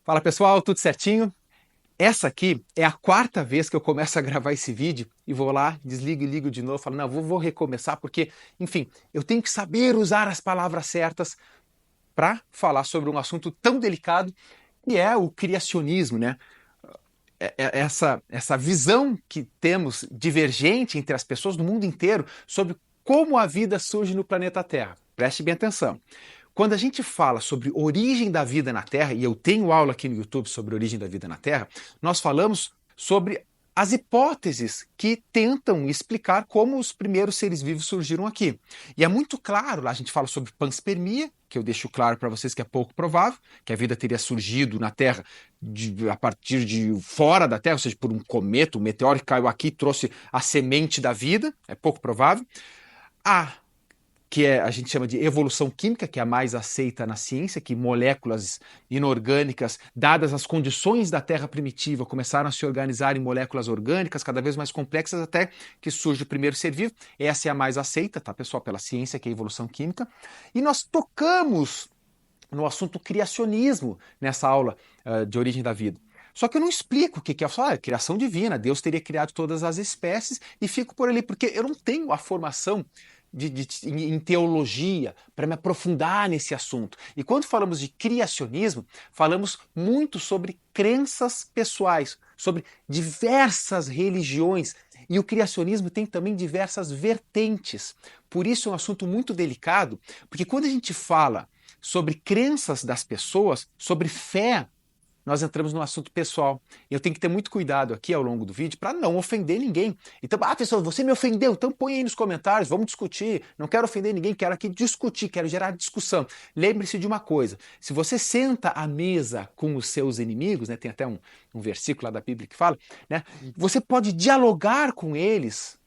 Fala pessoal, tudo certinho? Essa aqui é a quarta vez que eu começo a gravar esse vídeo e vou lá, desligo e ligo de novo, falo, não, vou recomeçar porque, enfim, eu tenho que saber usar as palavras certas para falar sobre um assunto tão delicado que é o criacionismo, né? Essa visão que temos divergente entre as pessoas do mundo inteiro sobre como a vida surge no planeta Terra. Preste bem atenção. Quando a gente fala sobre origem da vida na Terra, e eu tenho aula aqui no YouTube sobre origem da vida na Terra, nós falamos sobre as hipóteses que tentam explicar como os primeiros seres vivos surgiram aqui. E é muito claro, lá a gente fala sobre panspermia, que eu deixo claro para vocês que é pouco provável, que a vida teria surgido na Terra a partir de fora da Terra, ou seja, por um cometa, um meteoro que caiu aqui e trouxe a semente da vida, é pouco provável. A que a gente chama de evolução química, que é a mais aceita na ciência, que moléculas inorgânicas, dadas as condições da Terra primitiva, começaram a se organizar em moléculas orgânicas cada vez mais complexas até que surge o primeiro ser vivo. Essa é a mais aceita, tá, pessoal, pela ciência, que é a evolução química. E nós tocamos no assunto criacionismo nessa aula de origem da vida. Só que eu não explico o que é. Eu falo, criação divina, Deus teria criado todas as espécies e fico por ali, porque eu não tenho a formação em teologia para me aprofundar nesse assunto. E quando falamos de criacionismo, falamos muito sobre crenças pessoais, sobre diversas religiões. E o criacionismo tem também diversas vertentes. Por isso é um assunto muito delicado, porque quando a gente fala sobre crenças das pessoas, sobre fé, nós entramos num assunto pessoal. Eu tenho que ter muito cuidado aqui ao longo do vídeo para não ofender ninguém. Então, pessoal, você me ofendeu, então põe aí nos comentários, vamos discutir. Não quero ofender ninguém, quero aqui discutir, quero gerar discussão. Lembre-se de uma coisa, se você senta à mesa com os seus inimigos, né, tem até um versículo lá da Bíblia que fala, né, você pode dialogar com eles.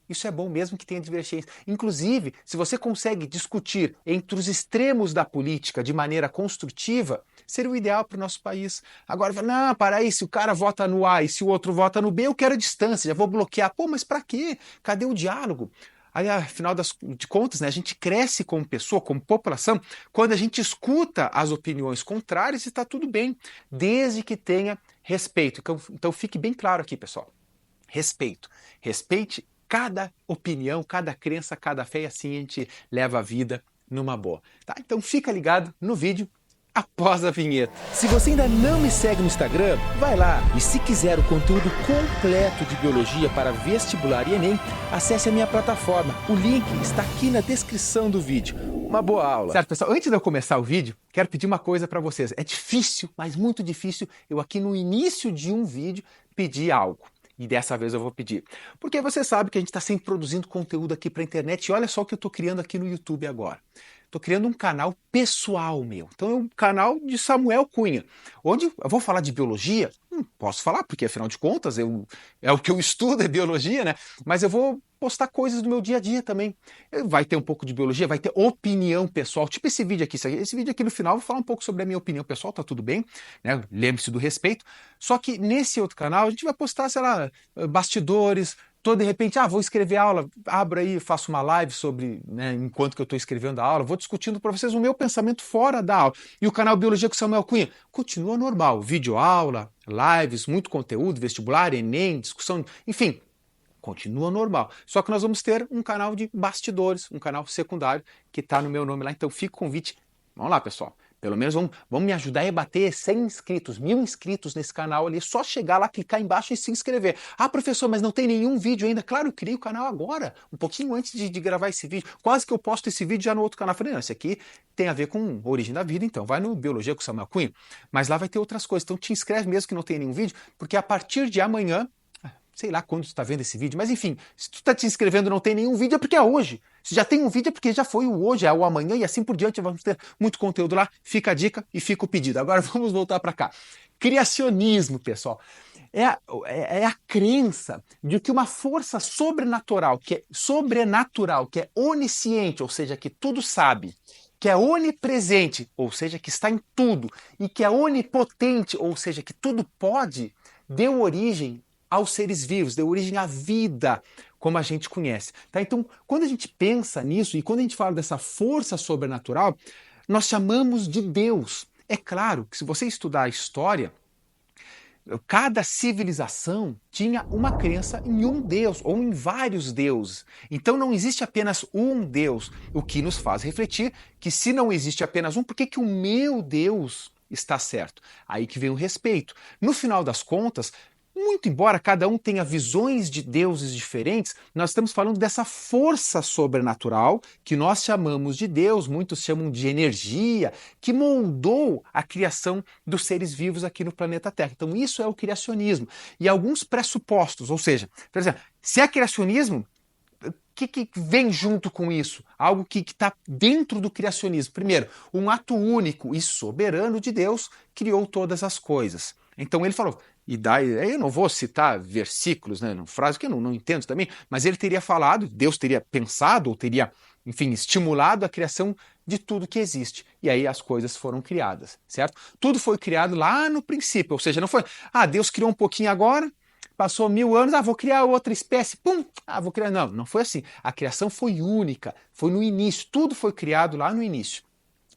Isso é bom mesmo que tenha divergência. Inclusive, se você consegue discutir entre os extremos da política de maneira construtiva, seria o ideal para o nosso país. Agora, não, para aí, se o cara vota no A e se o outro vota no B, eu quero a distância, já vou bloquear. Pô, mas para quê? Cadê o diálogo? Aí, afinal de contas, né, a gente cresce como pessoa, como população, quando a gente escuta as opiniões contrárias e está tudo bem, desde que tenha respeito. Então fique bem claro aqui, pessoal. Respeito. Respeite cada opinião, cada crença, cada fé, e assim a gente leva a vida numa boa. Tá? Então fica ligado no vídeo após a vinheta. Se você ainda não me segue no Instagram, vai lá. E se quiser o conteúdo completo de biologia para vestibular e Enem, acesse a minha plataforma. O link está aqui na descrição do vídeo. Uma boa aula. Certo, pessoal, antes de eu começar o vídeo, quero pedir uma coisa para vocês. É difícil, mas muito difícil, eu aqui no início de um vídeo pedir algo. E dessa vez eu vou pedir. Porque você sabe que a gente está sempre produzindo conteúdo aqui para a internet e olha só o que eu estou criando aqui no YouTube agora. Estou criando um canal pessoal meu. Então é um canal de Samuel Cunha, onde eu vou falar de biologia. Posso falar, porque afinal de contas é o que eu estudo, é biologia, né? Mas eu vou postar coisas do meu dia a dia também. Vai ter um pouco de biologia, vai ter opinião pessoal, tipo esse vídeo aqui. Esse vídeo aqui no final eu vou falar um pouco sobre a minha opinião pessoal, tá tudo bem, né? Lembre-se do respeito. Só que nesse outro canal a gente vai postar, sei lá, bastidores. Tô de repente, vou escrever aula, abro aí, faço uma live sobre, né, enquanto que eu estou escrevendo a aula, vou discutindo para vocês o meu pensamento fora da aula. E o canal Biologia com Samuel Cunha continua normal, vídeo aula, lives, muito conteúdo, vestibular, Enem, discussão, enfim, continua normal. Só que nós vamos ter um canal de bastidores, um canal secundário que está no meu nome lá, então fica o convite. Vamos lá, pessoal. Pelo menos vamos me ajudar a bater 100 inscritos, 1000 inscritos nesse canal ali. É só chegar lá, clicar embaixo e se inscrever. Professor, mas não tem nenhum vídeo ainda. Claro, eu criei o canal agora, um pouquinho antes de gravar esse vídeo. Quase que eu posto esse vídeo já no outro canal. Falei, não, esse aqui tem a ver com origem da vida, então vai no Biologia com Samuel Cunha. Mas lá vai ter outras coisas. Então te inscreve mesmo que não tenha nenhum vídeo, porque a partir de amanhã, sei lá quando tu está vendo esse vídeo, mas enfim, se tu está te inscrevendo e não tem nenhum vídeo é porque é hoje. Se já tem um vídeo é porque já foi o hoje, é o amanhã e assim por diante. Vamos ter muito conteúdo lá. Fica a dica e fica o pedido. Agora vamos voltar para cá. Criacionismo, pessoal. É a crença de que uma força sobrenatural, que é onisciente, ou seja, que tudo sabe, que é onipresente, ou seja, que está em tudo, e que é onipotente, ou seja, que tudo pode, deu origem aos seres vivos, deu origem à vida, como a gente conhece. Tá? Então, quando a gente pensa nisso e quando a gente fala dessa força sobrenatural, nós chamamos de Deus. É claro que se você estudar a história, cada civilização tinha uma crença em um Deus ou em vários deuses. Então não existe apenas um Deus, o que nos faz refletir que se não existe apenas um, por que o meu Deus está certo? Aí que vem o respeito. No final das contas, muito embora cada um tenha visões de deuses diferentes, nós estamos falando dessa força sobrenatural que nós chamamos de Deus, muitos chamam de energia, que moldou a criação dos seres vivos aqui no planeta Terra. Então isso é o criacionismo. E alguns pressupostos, ou seja, por exemplo, se é criacionismo, o que vem junto com isso? Algo que está dentro do criacionismo. Primeiro, um ato único e soberano de Deus criou todas as coisas. Então ele falou, e daí, eu não vou citar versículos, né, frases que eu não entendo também, mas ele teria falado, Deus teria pensado, ou teria, enfim, estimulado a criação de tudo que existe. E aí as coisas foram criadas, certo? Tudo foi criado lá no princípio, ou seja, não foi, Deus criou um pouquinho agora, passou 1000 anos, vou criar outra espécie, pum, vou criar. Não, não foi assim. A criação foi única, foi no início, tudo foi criado lá no início,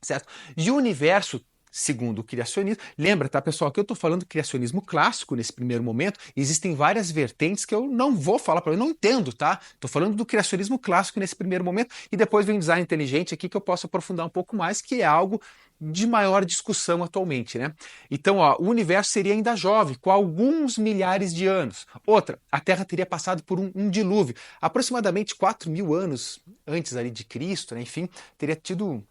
certo? E o universo, segundo o criacionismo, lembra, tá, pessoal, que eu estou falando do criacionismo clássico nesse primeiro momento, existem várias vertentes que eu não vou falar para eu não entendo, tá? Estou falando do criacionismo clássico nesse primeiro momento e depois vem o design inteligente aqui que eu posso aprofundar um pouco mais, que é algo de maior discussão atualmente, né? Então, o universo seria ainda jovem, com alguns milhares de anos. Outra, a Terra teria passado por um dilúvio, aproximadamente 4.000 anos antes ali de Cristo, né? Enfim, teria tido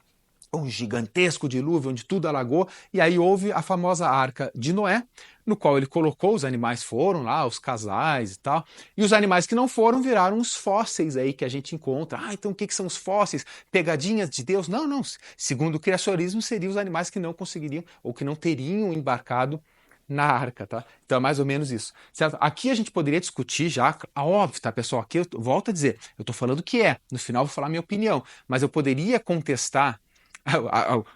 um gigantesco dilúvio onde tudo alagou, e aí houve a famosa Arca de Noé, no qual ele colocou, os animais foram lá, os casais e tal, e os animais que não foram viraram os fósseis aí que a gente encontra. Então o que são os fósseis? Pegadinhas de Deus? Não, não. Segundo o criacionismo, seriam os animais que não conseguiriam ou que não teriam embarcado na arca, tá? Então é mais ou menos isso, certo? Aqui a gente poderia discutir já, óbvio, tá, pessoal? Aqui eu volto a dizer, eu tô falando o que é, no final eu vou falar minha opinião, mas eu poderia contestar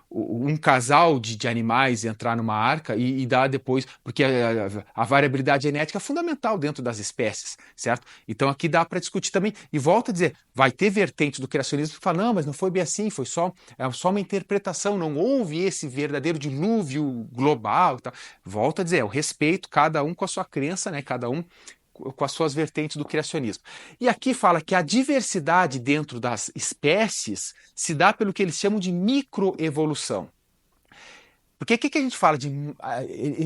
um casal de animais entrar numa arca e dar depois, porque a variabilidade genética é fundamental dentro das espécies, certo? Então aqui dá para discutir também, e volto a dizer, vai ter vertente do criacionismo que fala, não, mas não foi bem assim, foi só uma interpretação, não houve esse verdadeiro dilúvio global. Tá? Volto a dizer, eu respeito cada um com a sua crença, né? Cada um com as suas vertentes do criacionismo. E aqui fala que a diversidade dentro das espécies se dá pelo que eles chamam de microevolução. Porque o que a gente fala de...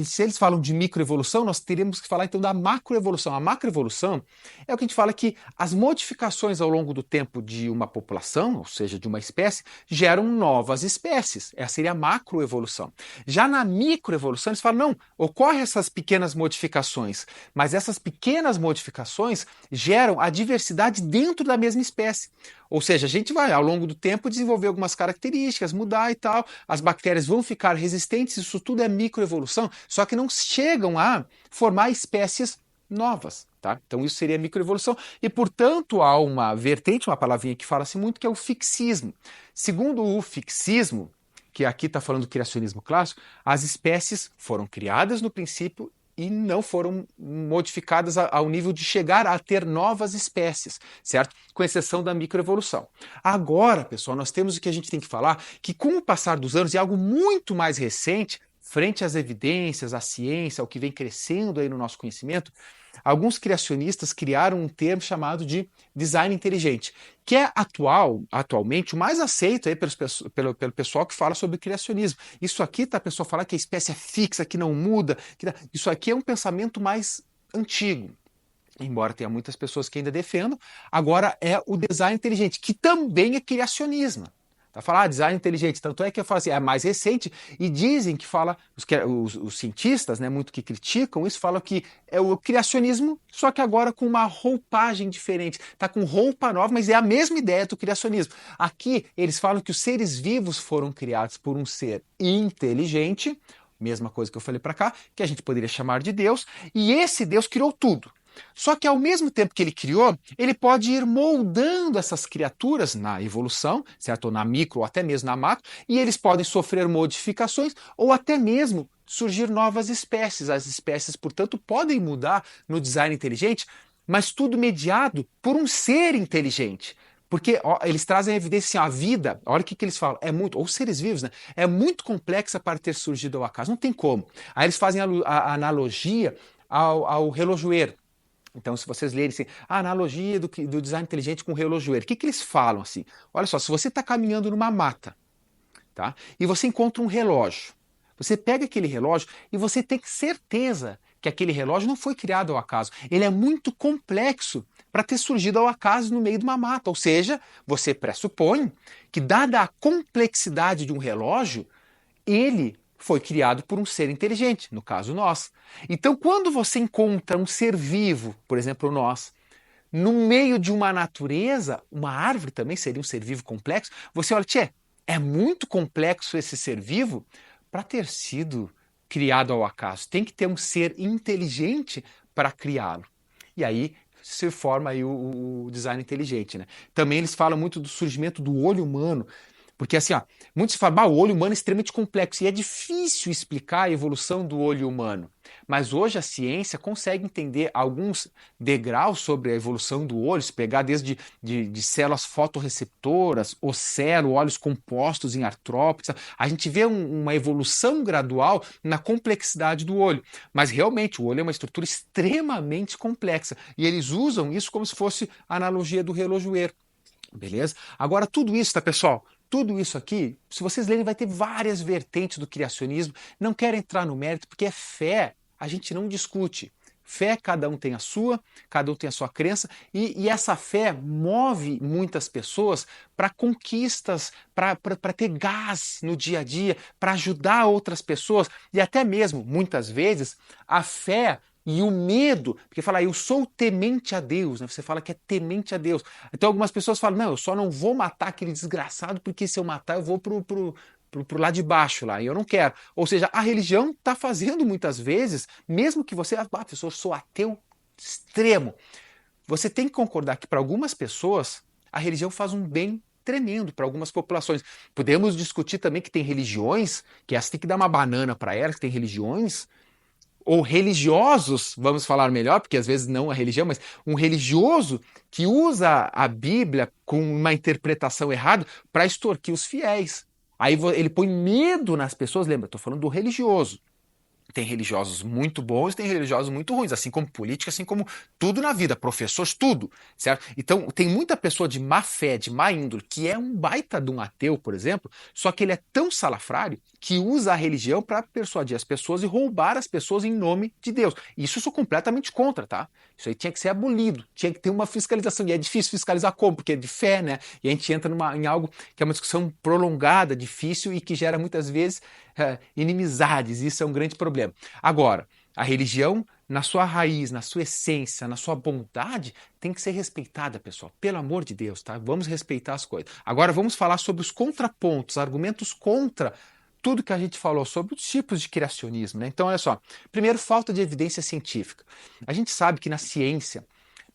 Se eles falam de microevolução, nós teríamos que falar então da macroevolução. A macroevolução é o que a gente fala que as modificações ao longo do tempo de uma população, ou seja, de uma espécie, geram novas espécies. Essa seria a macroevolução. Já na microevolução, eles falam, não, ocorrem essas pequenas modificações, mas essas pequenas modificações geram a diversidade dentro da mesma espécie. Ou seja, a gente vai, ao longo do tempo, desenvolver algumas características, mudar e tal, as bactérias vão ficar resistentes, isso tudo é microevolução, só que não chegam a formar espécies novas, tá? Então isso seria microevolução e, portanto, há uma vertente, uma palavrinha que fala-se muito, que é o fixismo. Segundo o fixismo, que aqui está falando do criacionismo clássico, as espécies foram criadas no princípio e não foram modificadas ao nível de chegar a ter novas espécies, certo? Com exceção da microevolução. Agora, pessoal, nós temos o que a gente tem que falar, que com o passar dos anos, e algo muito mais recente, frente às evidências, à ciência, ao que vem crescendo aí no nosso conhecimento, alguns criacionistas criaram um termo chamado de design inteligente, que é atualmente o mais aceito aí pelo pessoal que fala sobre criacionismo. Isso aqui, tá, pessoal, falar que a espécie é fixa, que não muda, isso aqui é um pensamento mais antigo. Embora tenha muitas pessoas que ainda defendam, agora é o design inteligente, que também é criacionismo. Tá falando, design inteligente, tanto é que eu falo assim, é mais recente, e dizem que fala, os cientistas, né, muito que criticam isso, falam que é o criacionismo, só que agora com uma roupagem diferente, tá com roupa nova, mas é a mesma ideia do criacionismo. Aqui eles falam que os seres vivos foram criados por um ser inteligente, mesma coisa que eu falei para cá, que a gente poderia chamar de Deus, e esse Deus criou tudo. Só que ao mesmo tempo que ele criou, ele pode ir moldando essas criaturas na evolução, certo? Ou na micro, ou até mesmo na macro, e eles podem sofrer modificações ou até mesmo surgir novas espécies. As espécies, portanto, podem mudar no design inteligente, mas tudo mediado por um ser inteligente. Porque ó, eles trazem a evidência assim, ó, a vida, olha o que eles falam, é muito, ou seres vivos, né? É muito complexa para ter surgido ao acaso, não tem como. Aí eles fazem a analogia ao relojoeiro. Então, se vocês lerem assim, a analogia do design inteligente com o relojoeiro, o que eles falam assim? Olha só, se você está caminhando numa mata, tá? E você encontra um relógio, você pega aquele relógio e você tem certeza que aquele relógio não foi criado ao acaso. Ele é muito complexo para ter surgido ao acaso no meio de uma mata. Ou seja, você pressupõe que, dada a complexidade de um relógio, ele foi criado por um ser inteligente, no caso nós. Então, quando você encontra um ser vivo, por exemplo, nós, no meio de uma natureza, uma árvore também seria um ser vivo complexo, você olha, tchê, é muito complexo esse ser vivo para ter sido criado ao acaso. Tem que ter um ser inteligente para criá-lo. E aí se forma aí o design inteligente, né? Também eles falam muito do surgimento do olho humano, porque assim, ó, muitos falam, o olho humano é extremamente complexo e é difícil explicar a evolução do olho humano. Mas hoje a ciência consegue entender alguns degraus sobre a evolução do olho, se pegar desde de células fotorreceptoras, ocelo, óleos compostos em artrópodes, a gente vê uma evolução gradual na complexidade do olho. Mas realmente o olho é uma estrutura extremamente complexa e eles usam isso como se fosse a analogia do relojoeiro. Beleza? Agora, tudo isso, tá, pessoal? Tudo isso aqui, se vocês lerem, vai ter várias vertentes do criacionismo. Não quero entrar no mérito, porque é fé, a gente não discute. Fé, cada um tem a sua, cada um tem a sua crença, e essa fé move muitas pessoas para conquistas, para ter gás no dia a dia, para ajudar outras pessoas, e até mesmo, muitas vezes, a fé e o medo, porque fala, eu sou temente a Deus, né? Você fala que é temente a Deus. Então algumas pessoas falam, não, eu só não vou matar aquele desgraçado, porque se eu matar eu vou pro lado de baixo lá, e eu não quero. Ou seja, a religião está fazendo muitas vezes, mesmo que você, professor, eu sou ateu extremo. Você tem que concordar que para algumas pessoas a religião faz um bem tremendo para algumas populações. Podemos discutir também que tem religiões, que essa tem que dar uma banana para elas, que tem religiões ou religiosos, vamos falar melhor, porque às vezes não a religião, mas um religioso que usa a Bíblia com uma interpretação errada para extorquir os fiéis. Aí ele põe medo nas pessoas, lembra, estou falando do religioso. Tem religiosos muito bons e tem religiosos muito ruins, assim como política, assim como tudo na vida, professores, tudo, certo? Então, tem muita pessoa de má fé, de má índole, que é um baita de um ateu, por exemplo, só que ele é tão salafrário que usa a religião para persuadir as pessoas e roubar as pessoas em nome de Deus. Isso eu sou completamente contra, tá? Isso aí tinha que ser abolido, tinha que ter uma fiscalização. E é difícil fiscalizar como? Porque é de fé, né? E a gente entra em algo que é uma discussão prolongada, difícil e que gera muitas vezes inimizades. Isso é um grande problema. Agora, a religião, na sua raiz, na sua essência, na sua bondade, tem que ser respeitada, pessoal. Pelo amor de Deus, tá? Vamos respeitar as coisas. Agora vamos falar sobre os contrapontos, argumentos contra tudo que a gente falou sobre os tipos de criacionismo, né? Então, olha só. Primeiro, falta de evidência científica. A gente sabe que na ciência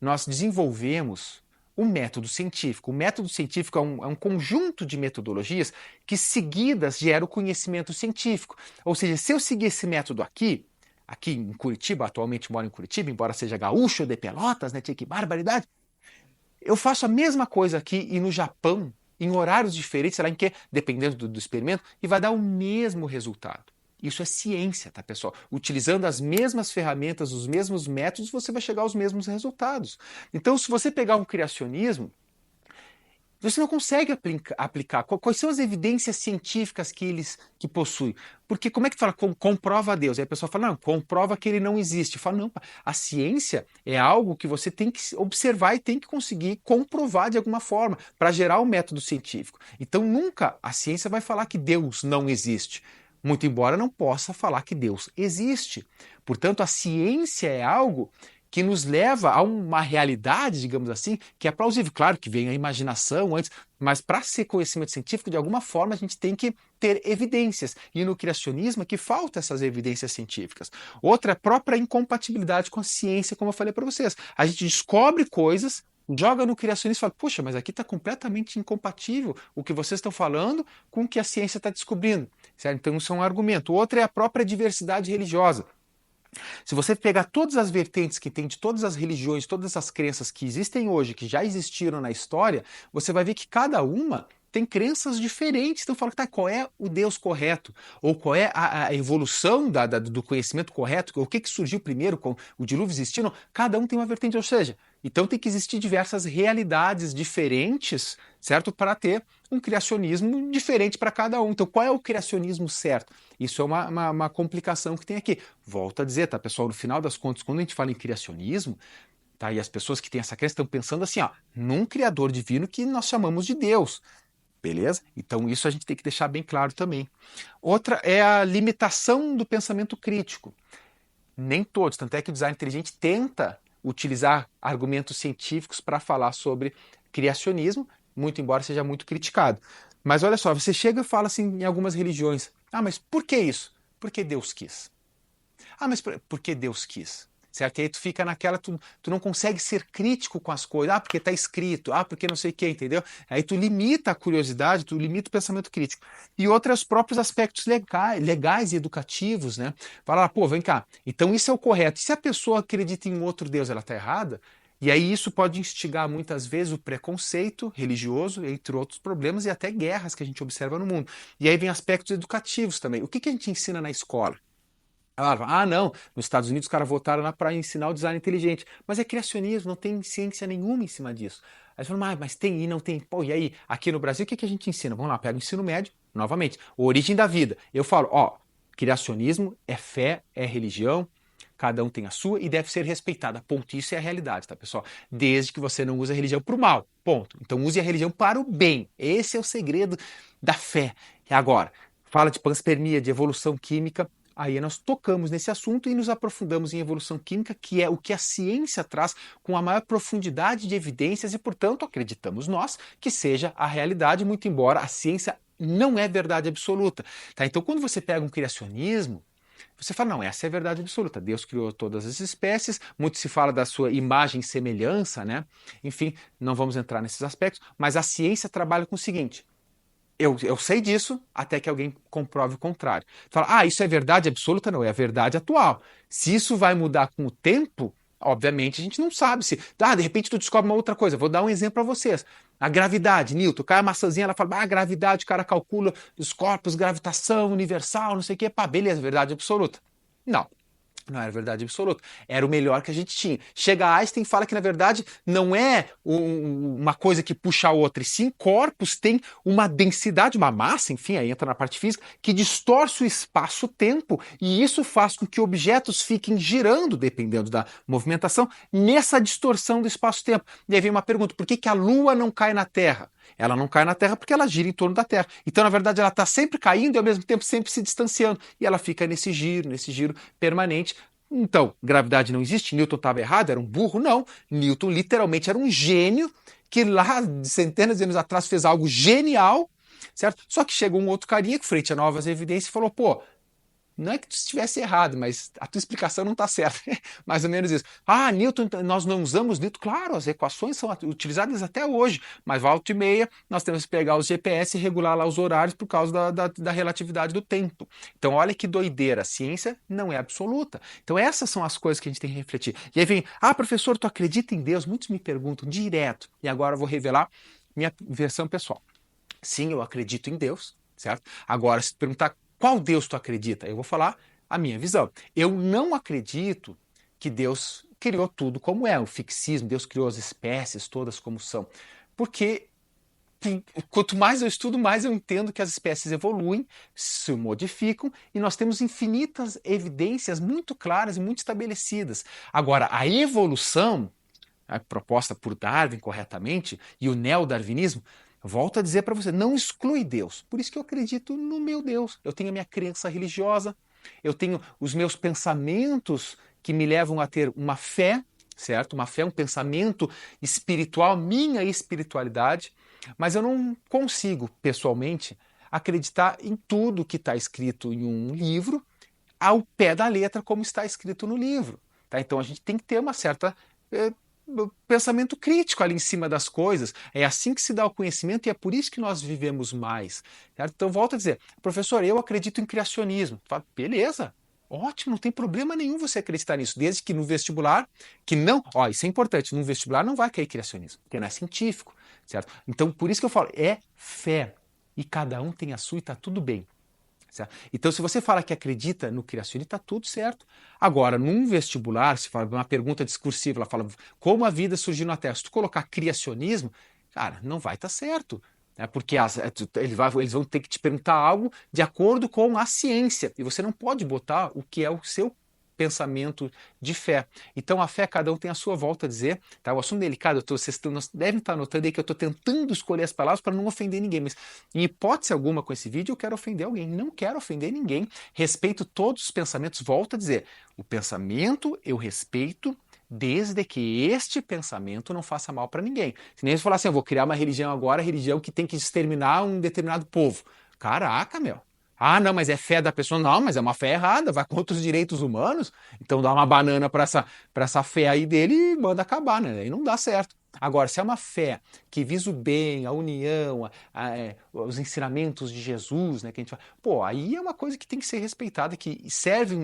nós desenvolvemos o método científico. O método científico é um conjunto de metodologias que, seguidas, gera o conhecimento científico. Ou seja, se eu seguir esse método aqui em Curitiba, atualmente moro em Curitiba, embora seja gaúcho de Pelotas, né? Que barbaridade! Eu faço a mesma coisa aqui e no Japão, em horários diferentes, sei lá em que, dependendo do experimento, e vai dar o mesmo resultado. Isso é ciência, tá, pessoal? Utilizando as mesmas ferramentas, os mesmos métodos, você vai chegar aos mesmos resultados. Então, se você pegar um criacionismo, você não consegue aplicar. Quais são as evidências científicas que possuem? Porque como é que fala? Comprova a Deus. Aí a pessoa fala, não, comprova que ele não existe. Fala, não, a ciência é algo que você tem que observar e tem que conseguir comprovar de alguma forma para gerar o método científico. Então nunca a ciência vai falar que Deus não existe. Muito embora não possa falar que Deus existe. Portanto, a ciência é algo que nos leva a uma realidade, digamos assim, que é plausível. Claro que vem a imaginação antes, mas para ser conhecimento científico, de alguma forma, a gente tem que ter evidências. E no criacionismo é que faltam essas evidências científicas. Outra é a própria incompatibilidade com a ciência, como eu falei para vocês. A gente descobre coisas, joga no criacionismo e fala, puxa, mas aqui está completamente incompatível o que vocês estão falando com o que a ciência está descobrindo. Certo? Então isso é um argumento. Outra é a própria diversidade religiosa. Se você pegar todas as vertentes que tem de todas as religiões, todas essas crenças que existem hoje, que já existiram na história, você vai ver que cada uma tem crenças diferentes. Então fala, tá, qual é o Deus correto? Ou qual é a evolução do conhecimento correto? O que surgiu primeiro, com o dilúvio existindo? Cada um tem uma vertente, ou seja, então tem que existir diversas realidades diferentes, certo? Para ter um criacionismo diferente para cada um. Então qual é o criacionismo certo? Isso é uma complicação que tem aqui. Volto a dizer, tá, pessoal? No final das contas, quando a gente fala em criacionismo, tá, e as pessoas que têm essa crença estão pensando assim, ó, num criador divino que nós chamamos de Deus. Beleza? Então isso a gente tem que deixar bem claro também. Outra é a limitação do pensamento crítico. Nem todos, tanto é que o design inteligente tenta utilizar argumentos científicos para falar sobre criacionismo, muito embora seja muito criticado. Mas olha só, você chega e fala assim em algumas religiões, ah, mas por que isso? Porque Deus quis. Ah, mas por que Deus quis? Certo? E aí tu fica naquela, tu não consegue ser crítico com as coisas. Ah, porque está escrito. Ah, porque não sei o que, entendeu? Aí tu limita a curiosidade, tu limita o pensamento crítico. E outros próprios aspectos legais e educativos, né? Fala, pô, vem cá. Então isso é o correto. E se a pessoa acredita em outro Deus, ela está errada? E aí isso pode instigar muitas vezes o preconceito religioso, entre outros problemas, e até guerras que a gente observa no mundo. E aí vem aspectos educativos também. O que a gente ensina na escola? Ah, não, nos Estados Unidos os caras votaram lá para ensinar o design inteligente. Mas é criacionismo, não tem ciência nenhuma em cima disso. Aí você fala, mas tem e não tem. Pô, e aí, aqui no Brasil, o que a gente ensina? Vamos lá, pega o ensino médio, novamente, a origem da vida. Eu falo, ó, criacionismo é fé, é religião, cada um tem a sua e deve ser respeitada. Ponto. Isso é a realidade, tá, pessoal? Desde que você não use a religião para o mal. Ponto. Então use a religião para o bem. Esse é o segredo da fé. E agora, fala de panspermia, de evolução química. Aí nós tocamos nesse assunto e nos aprofundamos em evolução química, que é o que a ciência traz com a maior profundidade de evidências e, portanto, acreditamos nós que seja a realidade, muito embora a ciência não é verdade absoluta. Tá? Então, quando você pega um criacionismo, você fala, não, essa é a verdade absoluta. Deus criou todas as espécies, muito se fala da sua imagem e semelhança, né? Enfim, não vamos entrar nesses aspectos, mas a ciência trabalha com o seguinte: eu sei disso até que alguém comprove o contrário. Fala, ah, isso é verdade absoluta? Não, é a verdade atual. Se isso vai mudar com o tempo, obviamente a gente não sabe se. Ah, de repente tu descobre uma outra coisa. Vou dar um exemplo para vocês. A gravidade, Newton, cai a maçãzinha, ela fala, ah, gravidade, o cara calcula os corpos, gravitação universal, não sei o quê. Pá, beleza, verdade absoluta. Não. Não era verdade absoluta. Era o melhor que a gente tinha. Chega Einstein e fala que, na verdade, não é uma coisa que puxa a outra, e sim corpos têm uma densidade, uma massa, enfim, aí entra na parte física, que distorce o espaço-tempo, e isso faz com que objetos fiquem girando, dependendo da movimentação, nessa distorção do espaço-tempo. E aí vem uma pergunta: por que a Lua não cai na Terra? Ela não cai na Terra porque ela gira em torno da Terra. Então, na verdade, ela está sempre caindo e, ao mesmo tempo, sempre se distanciando. E ela fica nesse giro permanente. Então, gravidade não existe? Newton estava errado? Era um burro? Não. Newton, literalmente, era um gênio que lá, centenas de anos atrás, fez algo genial, certo? Só que chegou um outro carinha que, frente a novas evidências, falou, pô, não é que tu estivesse errado, mas a tua explicação não está certa. Mais ou menos isso. Ah, Newton, nós não usamos Newton. Claro, as equações são utilizadas até hoje, mas volta e meia nós temos que pegar os GPS e regular lá os horários por causa da relatividade do tempo. Então, olha que doideira. A ciência não é absoluta. Então, essas são as coisas que a gente tem que refletir. E aí vem, ah, professor, tu acredita em Deus? Muitos me perguntam direto. E agora eu vou revelar minha versão pessoal. Sim, eu acredito em Deus, certo? Agora, se tu perguntar qual Deus tu acredita, eu vou falar a minha visão. Eu não acredito que Deus criou tudo como é, o fixismo, Deus criou as espécies todas como são. Porque quanto mais eu estudo, mais eu entendo que as espécies evoluem, se modificam, e nós temos infinitas evidências muito claras e muito estabelecidas. Agora, a evolução, proposta por Darwin corretamente, e o neodarwinismo, volto a dizer para você, não exclui Deus. Por isso que eu acredito no meu Deus. Eu tenho a minha crença religiosa, eu tenho os meus pensamentos que me levam a ter uma fé, certo? Uma fé, um pensamento espiritual, minha espiritualidade, mas eu não consigo, pessoalmente, acreditar em tudo que está escrito em um livro ao pé da letra como está escrito no livro. Tá? Então a gente tem que ter uma certa pensamento crítico ali em cima das coisas. É assim que se dá o conhecimento e é por isso que nós vivemos mais. Certo? Então volto a dizer, professor, eu acredito em criacionismo. Fala, beleza, Ótimo, não tem problema nenhum você acreditar nisso, desde que no vestibular, que não, ó, isso é importante, no vestibular não vai cair criacionismo, porque não é científico, certo? Então, por isso que eu falo, é fé, e cada um tem a sua e tá tudo bem. Certo? Então, se você fala que acredita no criacionismo, está tudo certo. Agora, num vestibular, se fala uma pergunta discursiva, ela fala como a vida surgiu na Terra. Se tu colocar criacionismo, cara, não vai estar certo. Né? Porque eles vão ter que te perguntar algo de acordo com a ciência. E você não pode botar o que é o seu pensamento de fé. Então, a fé, cada um tem a sua volta a dizer. Tá? O assunto delicado, vocês devem estar notando aí que eu estou tentando escolher as palavras para não ofender ninguém. Mas, em hipótese alguma, com esse vídeo, eu quero ofender alguém. Não quero ofender ninguém. Respeito todos os pensamentos. Volto a dizer: o pensamento eu respeito, desde que este pensamento não faça mal para ninguém. Se nem eles falar assim, eu vou criar uma religião agora, religião que tem que exterminar um determinado povo. Caraca, meu. Ah, não, mas é fé da pessoa. Não, mas é uma fé errada, vai contra os direitos humanos. Então dá uma banana para essa fé aí dele e manda acabar, né? Aí não dá certo. Agora, se é uma fé que visa o bem, a união, os ensinamentos de Jesus, né, que a gente fala, pô, aí é uma coisa que tem que ser respeitada, que serve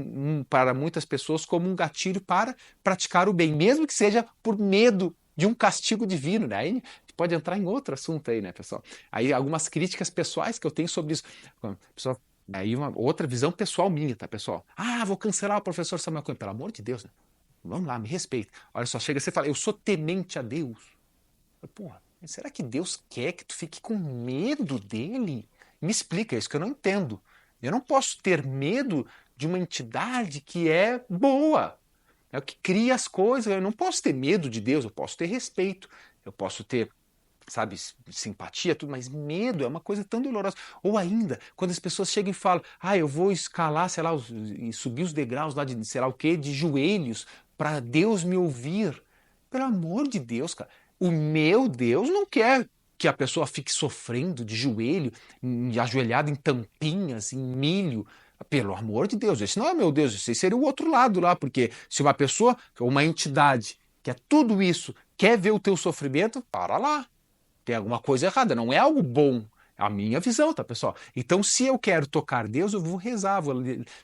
para muitas pessoas como um gatilho para praticar o bem, mesmo que seja por medo de um castigo divino, né? Aí a gente pode entrar em outro assunto aí, né, pessoal? Aí algumas críticas pessoais que eu tenho sobre isso. Pessoal, aí uma outra visão pessoal minha, tá, pessoal? Ah, vou cancelar o professor Samuel Cunha. Pelo amor de Deus, né? Vamos lá, me respeita. Olha só, chega você e fala, eu sou temente a Deus. Porra, será que Deus quer que tu fique com medo dele? Me explica isso que eu não entendo. Eu não posso ter medo de uma entidade que é boa, é o que cria as coisas. Eu não posso ter medo de Deus, eu posso ter respeito, eu posso ter, sabe, simpatia, tudo, mas medo é uma coisa tão dolorosa. Ou ainda, quando as pessoas chegam e falam, ah, eu vou escalar, sei lá, e subir os degraus lá de sei lá o quê, de joelhos, para Deus me ouvir. Pelo amor de Deus, cara. O meu Deus não quer que a pessoa fique sofrendo de joelho, ajoelhada em tampinhas, em milho. Pelo amor de Deus, esse não é meu Deus, esse seria o outro lado lá, porque se uma pessoa, uma entidade, que é tudo isso, quer ver o teu sofrimento, para lá. Tem alguma coisa errada, não é algo bom. É a minha visão, tá, pessoal? Então, se eu quero tocar Deus, eu vou rezar, vou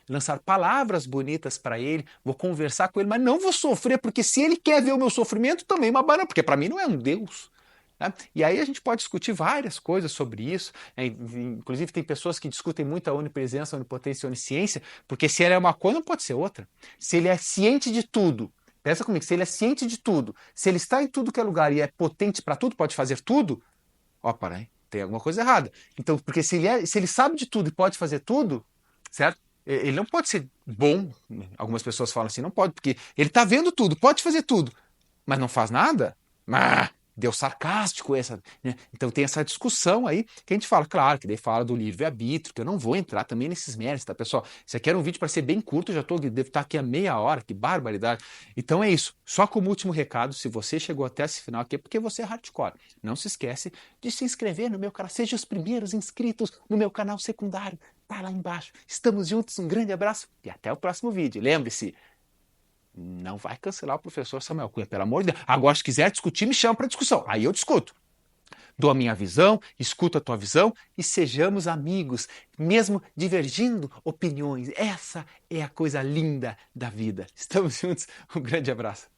lançar palavras bonitas para Ele, vou conversar com Ele, mas não vou sofrer, porque se Ele quer ver o meu sofrimento, também uma banana, porque para mim não é um Deus. Né? E aí a gente pode discutir várias coisas sobre isso. Né? Inclusive, tem pessoas que discutem muito a onipresença, a onipotência e a onisciência, porque se ele é uma coisa, não pode ser outra. Se ele é ciente de tudo, pensa comigo, se ele é ciente de tudo, se ele está em tudo que é lugar e é potente para tudo, pode fazer tudo, ó, para aí, tem alguma coisa errada. Então, porque se ele sabe de tudo e pode fazer tudo, certo? Ele não pode ser bom. Algumas pessoas falam assim, não pode, porque ele está vendo tudo, pode fazer tudo, mas não faz nada? Ah, deu sarcástico essa, né? Então tem essa discussão aí que a gente fala, claro, que daí fala do livre-arbítrio, que eu não vou entrar também nesses méritos, tá, pessoal? Isso aqui era um vídeo para ser bem curto, devo estar aqui a meia hora, que barbaridade. Então é isso. Só como último recado, se você chegou até esse final aqui, é porque você é hardcore. Não se esquece de se inscrever no meu canal, seja os primeiros inscritos no meu canal secundário, tá lá embaixo. Estamos juntos, um grande abraço e até o próximo vídeo. Lembre-se, não vai cancelar o professor Samuel Cunha, pelo amor de Deus. Agora, se quiser discutir, me chama para discussão. Aí eu discuto. Dou a minha visão, escuto a tua visão e sejamos amigos, mesmo divergindo opiniões. Essa é a coisa linda da vida. Estamos juntos. Um grande abraço.